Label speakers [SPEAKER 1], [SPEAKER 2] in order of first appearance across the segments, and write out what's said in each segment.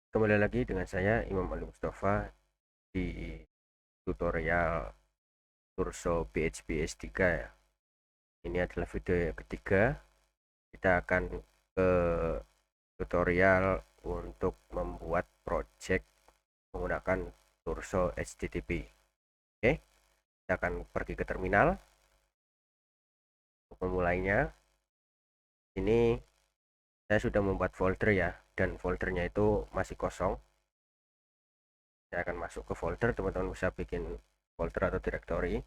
[SPEAKER 1] Kembali lagi dengan saya Imam Ali Mustafa di tutorial Turso PHP S3 ya. Ini adalah video yang ketiga. Kita akan ke tutorial untuk membuat project menggunakan Turso HTTP. Oke, kita akan pergi ke terminal. Untuk memulainya, ini saya sudah membuat folder ya, dan foldernya itu masih kosong. Saya akan masuk ke folder, teman-teman bisa bikin folder atau directory.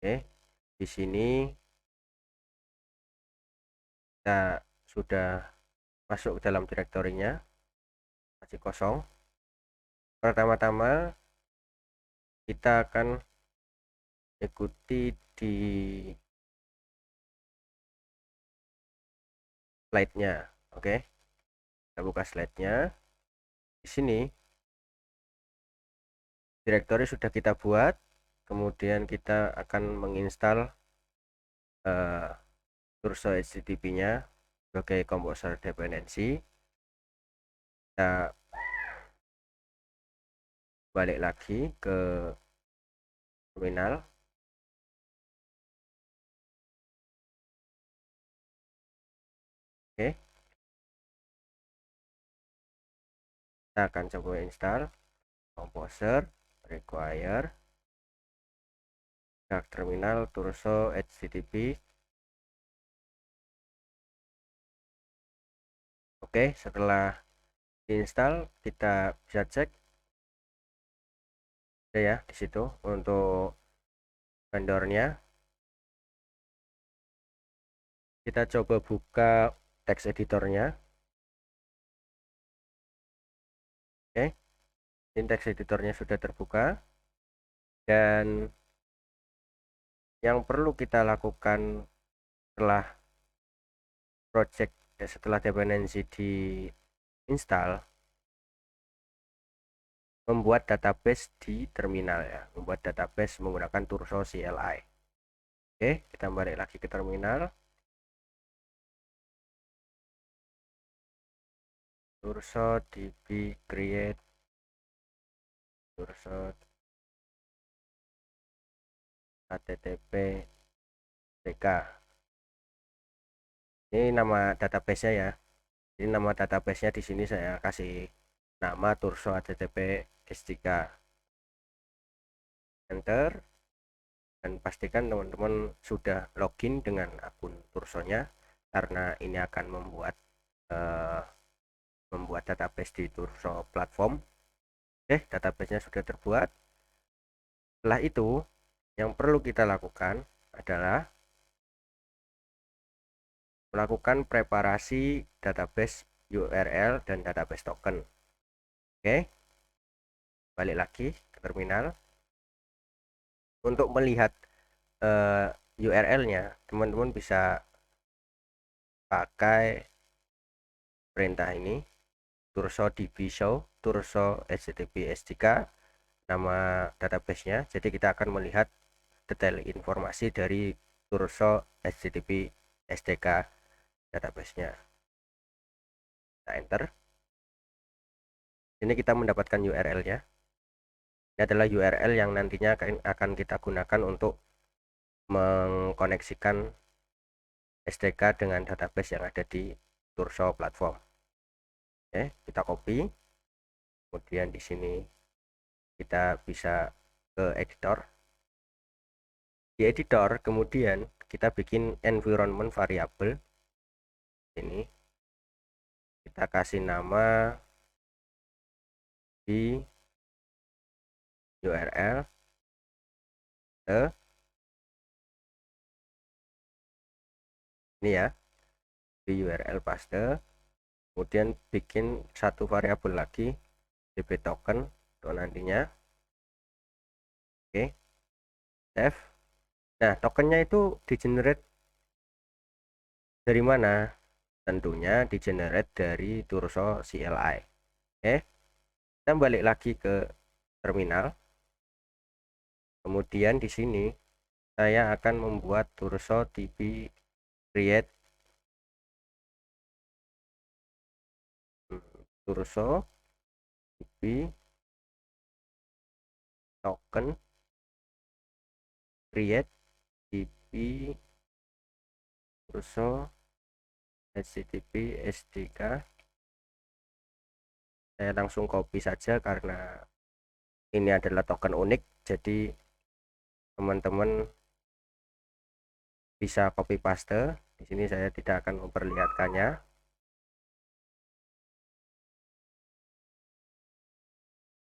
[SPEAKER 1] Oke, di sini kita sudah masuk ke dalam direktorinya, masih kosong. Pertama-tama kita akan ikuti di slide-nya. Oke, kita buka slide-nya. Di sini direktori sudah kita buat, kemudian kita akan menginstal Turso HTTP-nya sebagai composer dependency. Kita balik lagi ke terminal. Oke, kita akan coba install composer require terminal Turso HTTP. Oke, setelah diinstal kita bisa cek ya di situ untuk vendornya. Kita coba buka text editornya. Oke, ini text editornya sudah terbuka, dan yang perlu kita lakukan setelah project setelah dependency diinstal, membuat database di terminal ya, membuat database menggunakan Turso CLI. Oke, kita balik lagi ke terminal. Turso db create Turso http tk. Ini nama database-nya ya. Ini nama database-nya di sini saya kasih nama Turso http s3. Enter, dan pastikan teman-teman sudah login dengan akun Tursonya, karena ini akan eh, membuat database di Turso platform. Oke, database-nya sudah terbuat. Setelah itu, yang perlu kita lakukan adalah melakukan preparasi database URL dan database token. Oke, balik lagi ke terminal. Untuk melihat URL-nya, teman-teman bisa pakai perintah ini, turso db show turso http s3, nama database-nya. Jadi kita akan melihat detail informasi dari turso http stk database-nya. Kita enter. Ini kita mendapatkan URL-nya. Ini adalah URL yang nantinya akan kita gunakan untuk mengkoneksikan SDK dengan database yang ada di Turso platform. Oke, kita copy. Kemudian di sini kita bisa ke editor. Di editor kemudian kita bikin environment variable. Ini kita kasih nama di URL ini ya, di URL paste. Kemudian bikin satu variabel lagi, db token, untuk nantinya. Oke, save. Nah, tokennya itu di generate dari mana? Tentunya di generate dari Turso CLI. Oke, kita balik lagi ke terminal. Kemudian di sini saya akan membuat Turso db create Turso db token create db Turso http SDK. Saya langsung copy saja karena ini adalah token unik, jadi teman-teman bisa copy paste. Di sini saya tidak akan memperlihatkannya.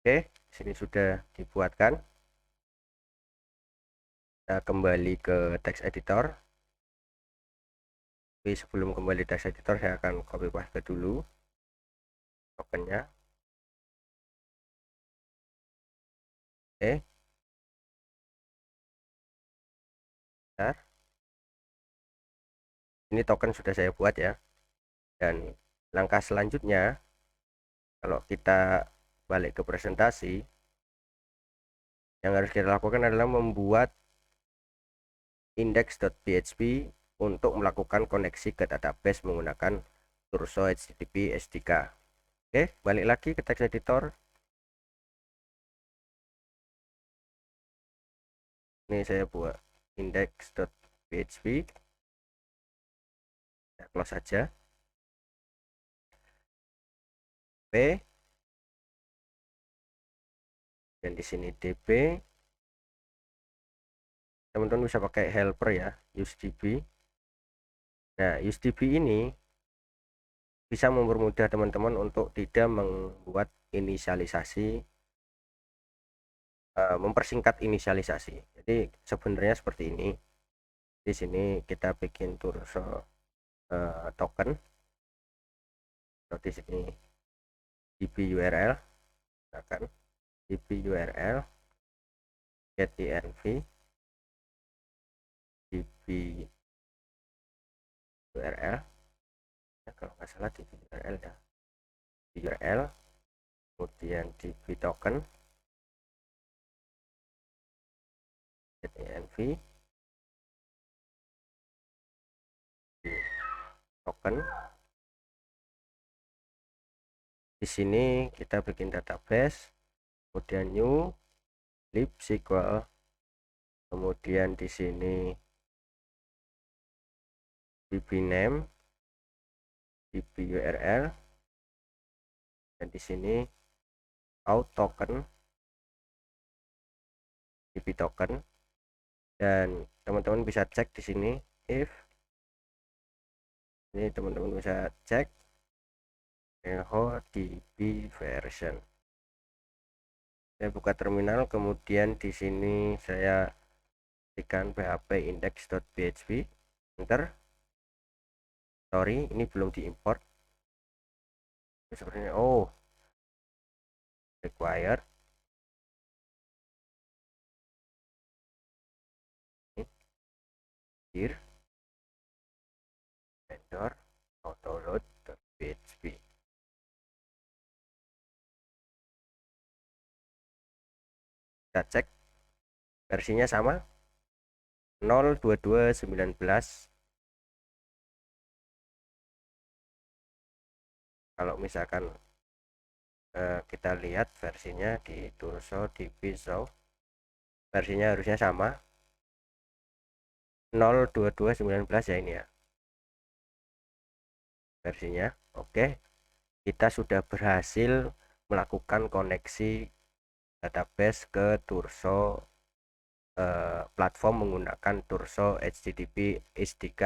[SPEAKER 1] Oke, di sini sudah dibuatkan. Kita kembali ke text editor. Tapi sebelum kembali text editor, saya akan copy paste dulu tokennya. Oke, bentar. Ini token sudah saya buat ya. Dan langkah selanjutnya, kalau kita balik ke presentasi, yang harus kita lakukan adalah membuat index.php untuk melakukan koneksi ke database menggunakan Turso HTTP SDK. Oke, balik lagi ke text editor. Ini saya buat index.php. Saya close saja. P, dan di sini db. Teman-teman bisa pakai helper ya, usedb. Nah, usedb ini bisa mempermudah teman-teman untuk tidak membuat inisialisasi, mempersingkat inisialisasi. Jadi sebenarnya seperti ini. Di sini kita bikin Turso token. Di sini db URL, akan db URL get env db URL ya, kalau nggak salah db URL ya, db URL, kemudian db token get env token. Di sini kita bikin database, kemudian new lib SQL, kemudian di sini db name, db URL, dan di sini out token, db token. Dan teman-teman bisa cek di sini if ini teman-teman bisa cek db version. Saya buka terminal, kemudian di sini saya ketikkan php index.php, enter. Sorry, ini belum diimport sebenarnya. Oh, required here vendor autoload.php. Kita cek versinya sama 0.22.19. Kalau misalkan kita lihat versinya di Turso db show, versinya harusnya sama 0.22.19 ya, ini ya versinya. Oke, kita sudah berhasil melakukan koneksi database ke Turso platform menggunakan Turso HTTP SDK